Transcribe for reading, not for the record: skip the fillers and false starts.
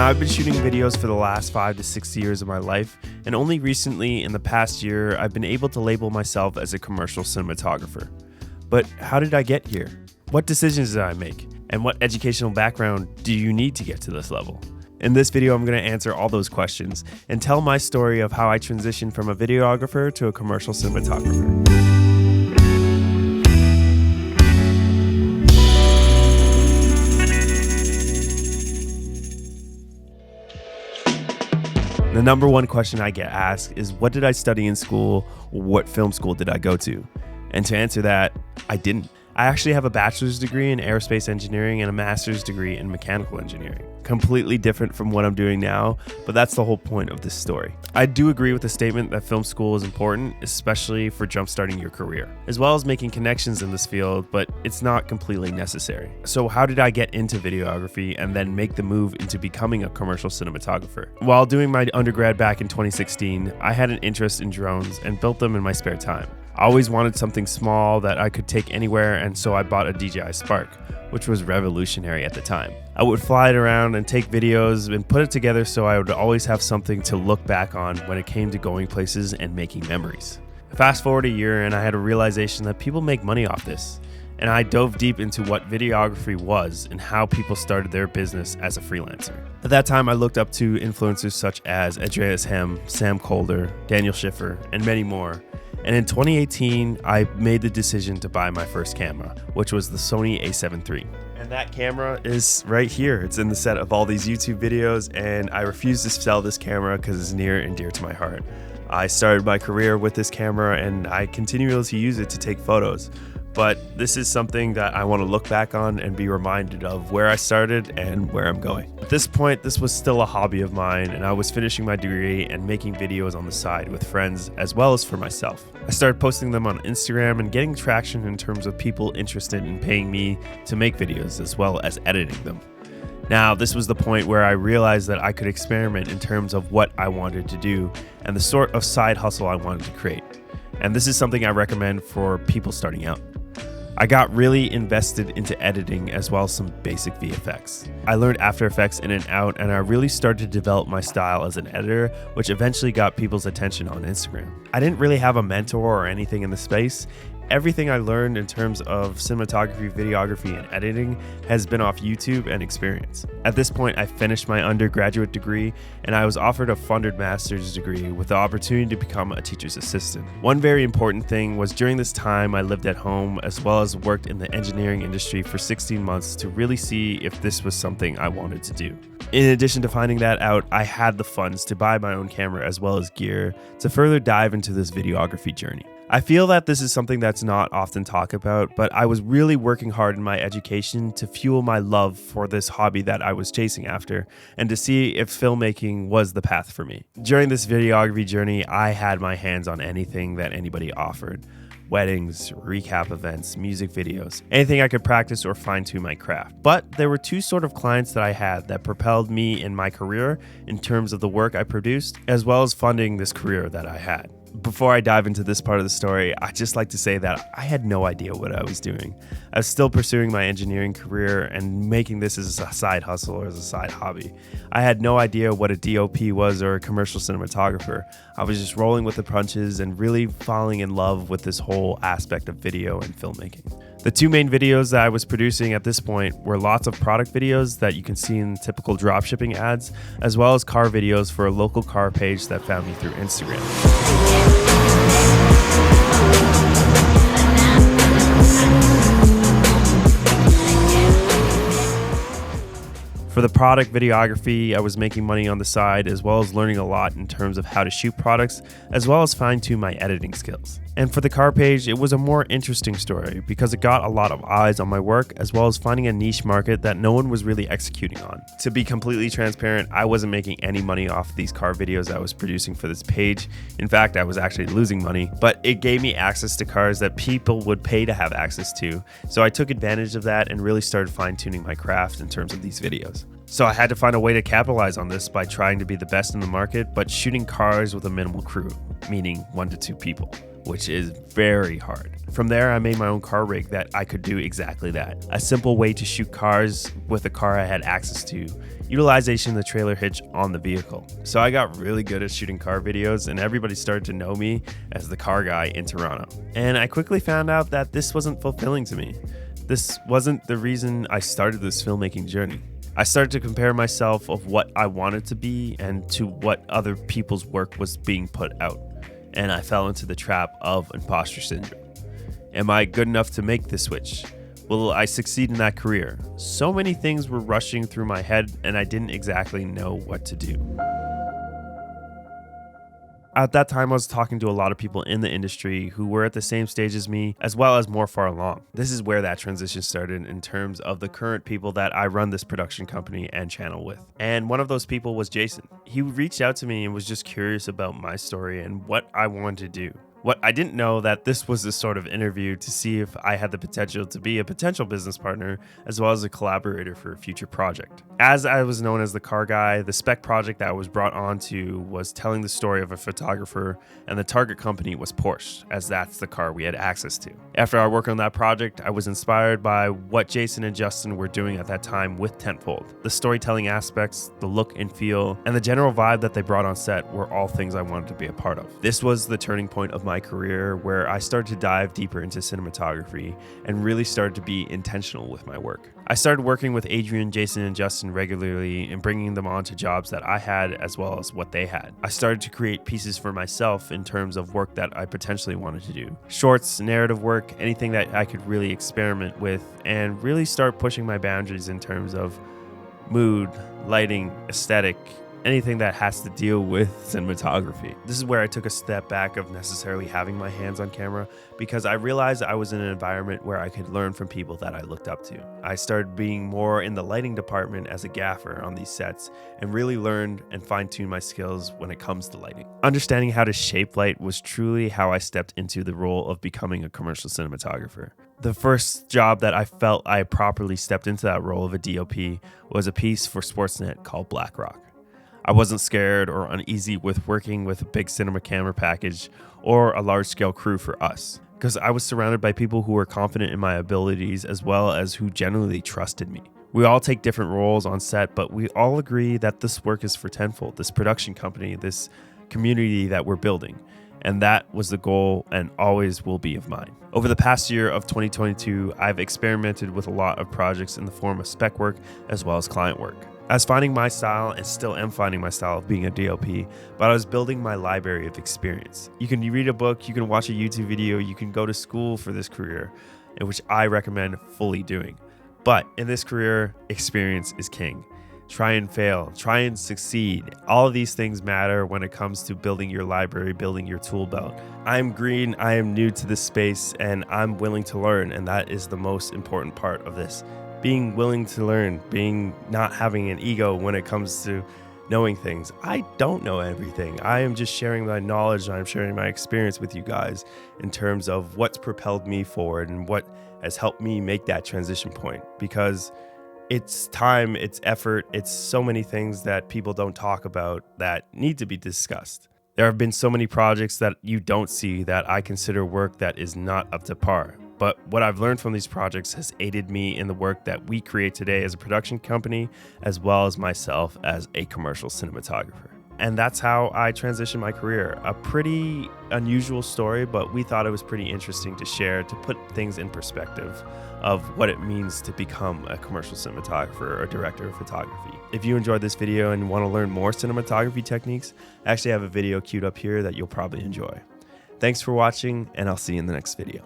Now, I've been shooting videos for the last 5 to 6 years of my life, and only recently, in the past year, I've been able to label myself as a commercial cinematographer. But how did I get here? What decisions did I make? And what educational background do you need to get to this level? In this video, I'm going to answer all those questions and tell my story of how I transitioned from a videographer to a commercial cinematographer. The number one question I get asked is, what did I study in school? What film school did I go to? And to answer that, I didn't. I actually have a bachelor's degree in aerospace engineering and a master's degree in mechanical engineering. Completely different from what I'm doing now, but that's the whole point of this story. I do agree with the statement that film school is important, especially for jumpstarting your career, as well as making connections in this field, but it's not completely necessary. So how did I get into videography and then make the move into becoming a commercial cinematographer? While doing my undergrad back in 2016, I had an interest in drones and built them in my spare time. I always wanted something small that I could take anywhere, and so I bought a DJI Spark, which was revolutionary at the time. I would fly it around and take videos and put it together so I would always have something to look back on when it came to going places and making memories. Fast forward a year and I had a realization that people make money off this, and I dove deep into what videography was and how people started their business as a freelancer. At that time, I looked up to influencers such as Adrian, Sam Colder, Daniel Schiffer, and many more. And in 2018, I made the decision to buy my first camera, which was the Sony a7 III. And that camera is right here. It's in the set of all these YouTube videos, and I refuse to sell this camera because it's near and dear to my heart. I started my career with this camera, and I continue to use it to take photos. But this is something that I want to look back on and be reminded of where I started and where I'm going. At this point, this was still a hobby of mine, and I was finishing my degree and making videos on the side with friends as well as for myself. I started posting them on Instagram and getting traction in terms of people interested in paying me to make videos as well as editing them. Now, this was the point where I realized that I could experiment in terms of what I wanted to do and the sort of side hustle I wanted to create. And this is something I recommend for people starting out. I got really invested into editing as well as some basic VFX. I learned After Effects in and out, and I really started to develop my style as an editor, which eventually got people's attention on Instagram. I didn't really have a mentor or anything in the space. Everything I learned in terms of cinematography, videography, and editing has been off YouTube and experience. At this point, I finished my undergraduate degree, and I was offered a funded master's degree with the opportunity to become a teacher's assistant. One very important thing was during this time, I lived at home as well as worked in the engineering industry for 16 months to really see if this was something I wanted to do. In addition to finding that out, I had the funds to buy my own camera as well as gear to further dive into this videography journey. I feel that this is something that's not often talked about, but I was really working hard in my education to fuel my love for this hobby that I was chasing after and to see if filmmaking was the path for me. During this videography journey, I had my hands on anything that anybody offered. Weddings, recap events, music videos, anything I could practice or fine-tune my craft. But there were two sort of clients that I had that propelled me in my career in terms of the work I produced, as well as funding this career that I had. Before I dive into this part of the story, I'd just like to say that I had no idea what I was doing. I was still pursuing my engineering career and making this as a side hustle or as a side hobby. I had no idea what a DOP was or a commercial cinematographer. I was just rolling with the punches and really falling in love with this whole aspect of video and filmmaking. The two main videos that I was producing at this point were lots of product videos that you can see in typical dropshipping ads, as well as car videos for a local car page that found me through Instagram. For the product videography, I was making money on the side as well as learning a lot in terms of how to shoot products, as well as fine-tune my editing skills. And for the car page, it was a more interesting story because it got a lot of eyes on my work, as well as finding a niche market that no one was really executing on. To be completely transparent, I wasn't making any money off these car videos I was producing for this page. In fact, I was actually losing money, but it gave me access to cars that people would pay to have access to. So I took advantage of that and really started fine-tuning my craft in terms of these videos. So I had to find a way to capitalize on this by trying to be the best in the market, but shooting cars with a minimal crew, meaning 1 to 2 people. which is very hard. From there, I made my own car rig that I could do exactly that. A simple way to shoot cars with a car I had access to, utilization of the trailer hitch on the vehicle. So I got really good at shooting car videos, and everybody started to know me as the car guy in Toronto. And I quickly found out that this wasn't fulfilling to me. This wasn't the reason I started this filmmaking journey. I started to compare myself of what I wanted to be and to what other people's work was being put out. And I fell into the trap of imposter syndrome. Am I good enough to make the switch? Will I succeed in that career? So many things were rushing through my head, and I didn't exactly know what to do. At that time, I was talking to a lot of people in the industry who were at the same stage as me, as well as more far along. This is where that transition started in terms of the current people that I run this production company and channel with. And one of those people was Jason. He reached out to me and was just curious about my story and what I wanted to do. What I didn't know that this was the sort of interview to see if I had the potential to be a potential business partner as well as a collaborator for a future project. As I was known as the car guy, the spec project that I was brought on to was telling the story of a photographer, and the target company was Porsche, as that's the car we had access to. After I worked on that project, I was inspired by what Jason and Justin were doing at that time with Tenfold. The storytelling aspects, the look and feel, and the general vibe that they brought on set were all things I wanted to be a part of. This was the turning point of my career where I started to dive deeper into cinematography and really started to be intentional with my work. I started working with Adrian, Jason, and Justin regularly and bringing them on to jobs that I had as well as what they had. I started to create pieces for myself in terms of work that I potentially wanted to do. Shorts, narrative work, anything that I could really experiment with and really start pushing my boundaries in terms of mood, lighting, aesthetic, anything that has to deal with cinematography. This is where I took a step back of necessarily having my hands on camera because I realized I was in an environment where I could learn from people that I looked up to. I started being more in the lighting department as a gaffer on these sets and really learned and fine-tuned my skills when it comes to lighting. Understanding how to shape light was truly how I stepped into the role of becoming a commercial cinematographer. The first job that I felt I properly stepped into that role of a DOP was a piece for Sportsnet called Black Rock. I wasn't scared or uneasy with working with a big cinema camera package or a large-scale crew for us, because I was surrounded by people who were confident in my abilities as well as who genuinely trusted me. We all take different roles on set, but we all agree that this work is for Tenfold, this production company, this community that we're building. And that was the goal and always will be of mine. Over the past year of 2022, I've experimented with a lot of projects in the form of spec work as well as client work. I was finding my style and still am finding my style of being a DOP, but I was building my library of experience. You can read a book, you can watch a YouTube video, you can go to school for this career, which I recommend fully doing. But in this career, experience is king. Try and fail, try and succeed. All of these things matter when it comes to building your library, building your tool belt. I'm green, I am new to this space, and I'm willing to learn, and that is the most important part of this. Being willing to learn, not having an ego when it comes to knowing things. I don't know everything. I am just sharing my knowledge and I'm sharing my experience with you guys in terms of what's propelled me forward and what has helped me make that transition point, because it's time, it's effort, it's so many things that people don't talk about that need to be discussed. There have been so many projects that you don't see that I consider work that is not up to par. But what I've learned from these projects has aided me in the work that we create today as a production company, as well as myself as a commercial cinematographer. And that's how I transitioned my career. A pretty unusual story, but we thought it was pretty interesting to share, to put things in perspective of what it means to become a commercial cinematographer or director of photography. If you enjoyed this video and want to learn more cinematography techniques, I actually have a video queued up here that you'll probably enjoy. Thanks for watching, and I'll see you in the next video.